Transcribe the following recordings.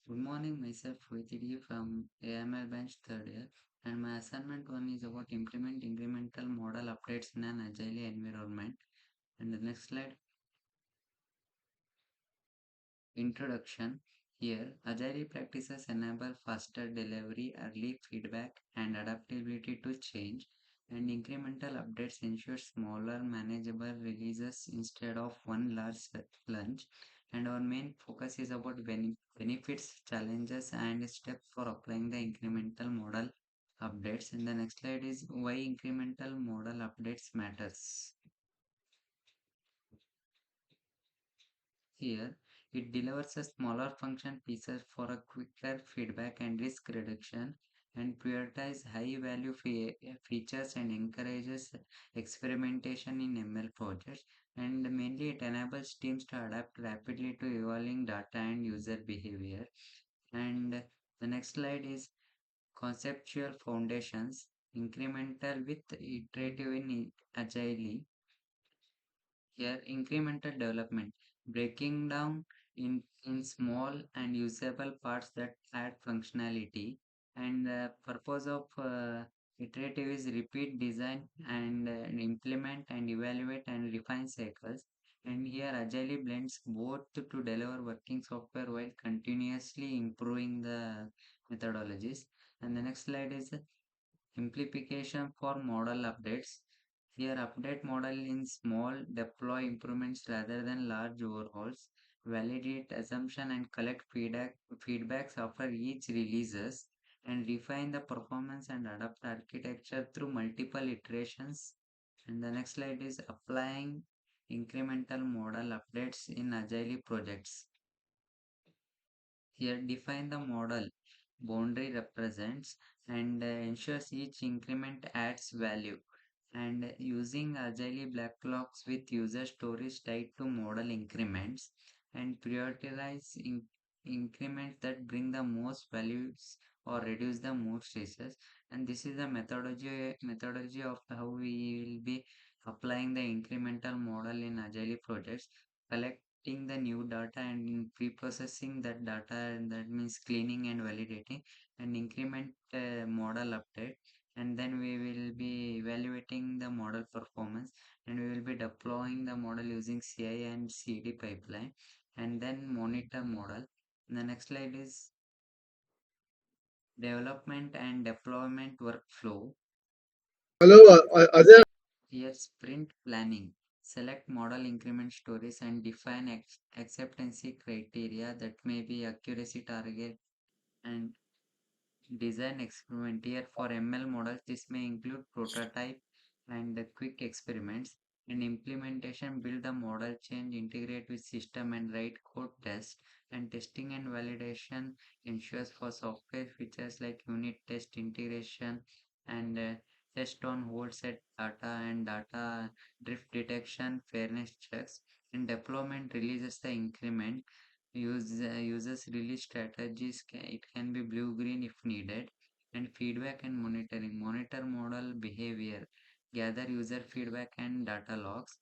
Good morning, myself VTD from AML Bench third year, and my assignment one is about implement incremental model updates in an agile environment. And the next slide, introduction. Here, agile practices enable faster delivery, early feedback, and adaptability to change. And incremental updates ensure smaller, manageable releases instead of one large lunch. And our main focus is about benefits, challenges, and steps for applying the incremental model updates. And the next slide is why incremental model updates matters. Here, it delivers a smaller function pieces for a quicker feedback and risk reduction, and prioritize high value features and encourages experimentation in ML projects. And mainly, it enables teams to adapt rapidly to evolving data and user behavior. And the next slide is conceptual foundations, incremental with iterative in agile. Here, incremental development, breaking down in small and usable parts that add functionality. And the purpose of iterative is repeat design and implement and evaluate and refine cycles. And here, Agile blends both to deliver working software while continuously improving the methodologies. And the next slide is simplification for model updates. Here, update model in small, deploy improvements rather than large overhauls. Validate assumption and collect feedbacks after each releases, and refine the performance and adapt architecture through multiple iterations. And the next slide is applying incremental model updates in agile projects. Here, define the model boundary represents and ensures each increment adds value. And using agile backlogs with user stories tied to model increments, and prioritize increments that bring the most values or reduce the most stresses. And this is the methodology of how we will be applying the incremental model in agile projects. Collecting the new data and pre-processing that data, and that means cleaning and validating, and increment model update. And then we will be evaluating the model performance, and we will be deploying the model using CI and CD pipeline, and then monitor model. The next slide is development and deployment workflow. Hello, Ajay. Here, sprint planning. Select model increment stories and define acceptance criteria, that may be accuracy target and design experiment. Here for ML models, this may include prototype and quick experiments. And implementation, build the model, change, integrate with system and write code test. And testing and validation ensures for software features like unit test integration, and test on whole set data and data drift detection, fairness checks. And deployment releases the increment. Users release strategies. It can be blue green if needed. And feedback and monitoring. Monitor model behavior. Gather user feedback and data logs.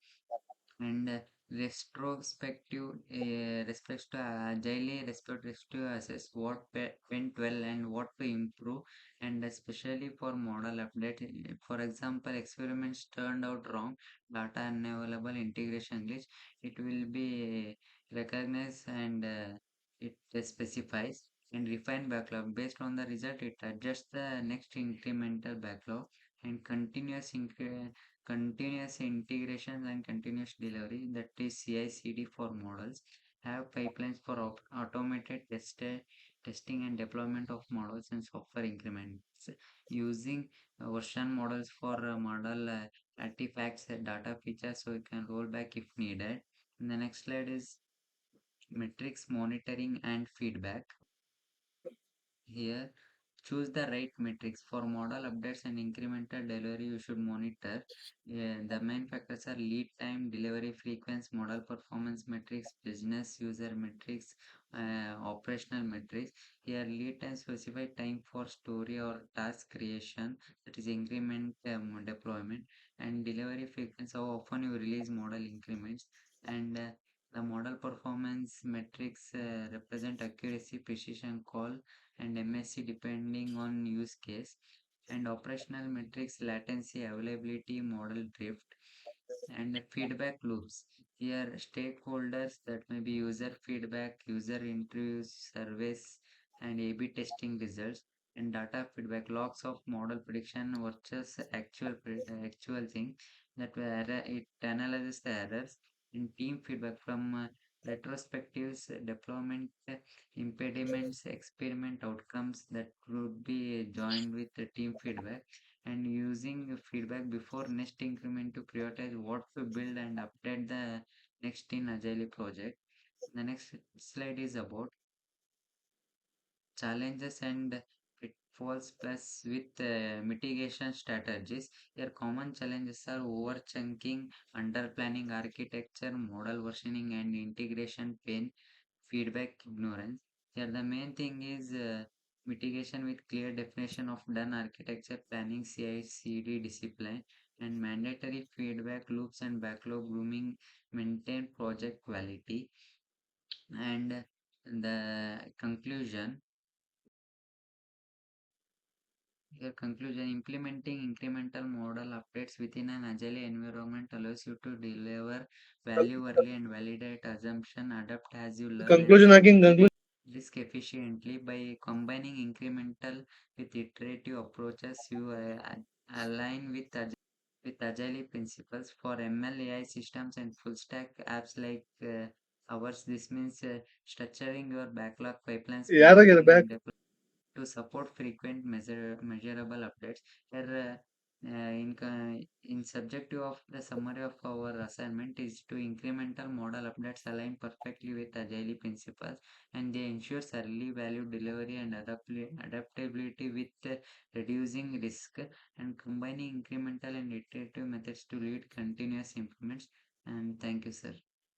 And retrospective respects to agile retrospective assess what went well and what to improve. And especially for model update, for example, experiments turned out wrong, data unavailable, integration glitch, it will be recognized, and it specifies. And refine backlog based on the result, it adjusts the next incremental backlog. And continuous integration and continuous delivery, that is CI/CD for models. Have pipelines for automated testing and deployment of models and software increments. Using version models for model artifacts and data features, so you can roll back if needed. And the next slide is metrics monitoring and feedback. Here, choose the right metrics for model updates and incremental delivery. You should monitor. The main factors are lead time, delivery frequency, model performance metrics, business user metrics, operational metrics. Here, lead time specify time for story or task creation, that is increment deployment. And delivery frequency, how often you release model increments. And The model performance metrics represent accuracy, precision call, and MSC depending on use case. And operational metrics, latency, availability, model drift, and feedback loops. Here, stakeholders that may be user feedback, user interviews, surveys, and A/B testing results, and data feedback logs of model prediction versus actual thing that it analyzes the errors, and team feedback from retrospectives, deployment impediments, experiment outcomes that would be joined with the team feedback, and using feedback before next increment to prioritize what to build and update the next in Agile project. The next slide is about challenges and pitfalls plus with mitigation strategies. Here, common challenges are over chunking, under planning architecture, model versioning, and integration pain, feedback ignorance. Here, the main thing is mitigation with clear definition of done architecture, planning, CI/CD discipline, and mandatory feedback loops and backlog grooming, maintain project quality. And the conclusion Your conclusion: implementing incremental model updates within an agile environment allows you to deliver value early and validate assumption, adapt as you learn, and conclusion scale hacking conclusion. risk efficiently. By combining incremental with iterative approaches, you align with agile principles for ML AI systems and full stack apps like ours. This means structuring your backlog pipelines, ಯಾರಾಗ್ಯಾರ monitoring back and deployment to support frequent measurable updates. Here, in subjective of the summary of our assignment is to incremental model updates align perfectly with agile principles, and they ensure early value delivery and adaptability with reducing risk, and combining incremental and iterative methods to lead continuous improvements. And thank you, sir.